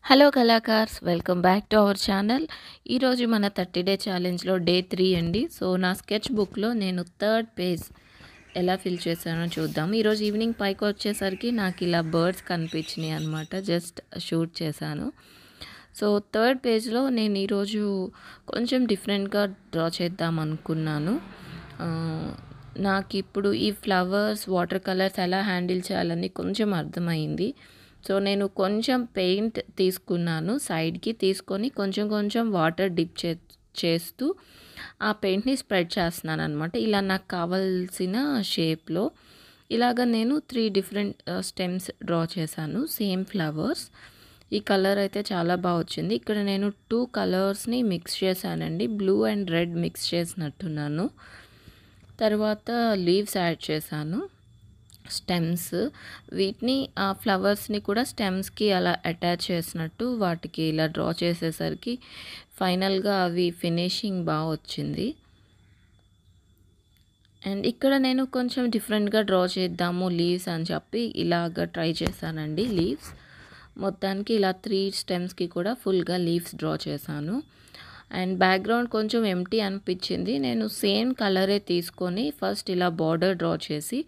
Hello కళాకార్స్, welcome back to our channel. ఈరోజు మన 30 డే ఛాలెంజ్లో డే 3 అండి. సో నా స్కెచ్ బుక్లో నేను థర్డ్ పేజ్ ఎలా ఫిల్ చేశానో చూద్దాం. ఈరోజు ఈవినింగ్ పైకి వచ్చేసరికి నాకు ఇలా బర్డ్స్ కనిపించినాయి అనమాట. జస్ట్ షూట్ చేశాను. సో థర్డ్ పేజ్లో నేను ఈరోజు కొంచెం డిఫరెంట్గా డ్రా చేద్దాం అనుకున్నాను. నాకు ఇప్పుడు ఈ ఫ్లవర్స్ వాటర్ కలర్స్ ఎలా హ్యాండిల్ చేయాలని కొంచెం అర్థమైంది. సో నేను కొంచెం పెయింట్ తీసుకున్నాను, సైడ్కి తీసుకొని కొంచెం కొంచెం వాటర్ డిప్ చేస్తూ ఆ పెయింట్ని స్ప్రెడ్ చేస్తున్నాను అనమాట. ఇలా నాకు కావాల్సిన షేప్లో ఇలాగ నేను 3 డిఫరెంట్ స్టెమ్స్ డ్రా చేశాను, సేమ్ ఫ్లవర్స్. ఈ కలర్ అయితే చాలా బాగా వచ్చింది. ఇక్కడ నేను 2 కలర్స్ని మిక్స్ చేశానండి, బ్లూ అండ్ రెడ్ మిక్స్ చేసినట్టున్నాను. తర్వాత లీవ్స్ యాడ్ చేశాను, స్టెమ్స్. వీటిని ఆ ఫ్లవర్స్ని కూడా స్టెమ్స్కి అలా అటాచ్ చేసినట్టు వాటికి ఇలా డ్రా చేసేసరికి ఫైనల్గా అవి ఫినిషింగ్ బాగా వచ్చింది. అండ్ ఇక్కడ నేను కొంచెం డిఫరెంట్గా డ్రా చేద్దాము లీవ్స్ అని చెప్పి ఇలాగ ట్రై చేశానండి. లీవ్స్ మొత్తానికి ఇలా 3 స్టెమ్స్కి కూడా ఫుల్గా లీవ్స్ డ్రా చేశాను. అండ్ బ్యాక్గ్రౌండ్ కొంచెం ఎంటీ అనిపించింది. నేను సేమ్ కలరే తీసుకొని ఫస్ట్ ఇలా బార్డర్ డ్రా చేసి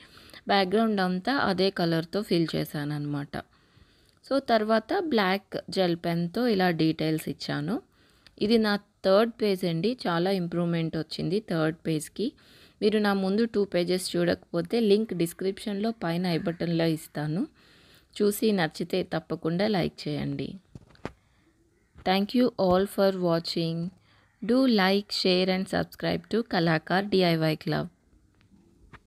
బ్యాక్గ్రౌండ్ అంతా అదే కలర్తో ఫిల్ చేశాను అనమాట. సో తర్వాత బ్లాక్ జెల్ పెన్తో ఇలా డీటెయిల్స్ ఇచ్చాను. ఇది నా థర్డ్ పేజ్ అండి. చాలా ఇంప్రూవ్మెంట్ వచ్చింది థర్డ్ పేజ్కి. మీరు నా ముందు 2 పేజెస్ చూడకపోతే లింక్ డిస్క్రిప్షన్లో పైన ఐ బటన్లో ఇస్తాను. చూసి నచ్చితే తప్పకుండా లైక్ చేయండి. Thank you all for watching. Do like, share and subscribe to Kalakaar DIY Club.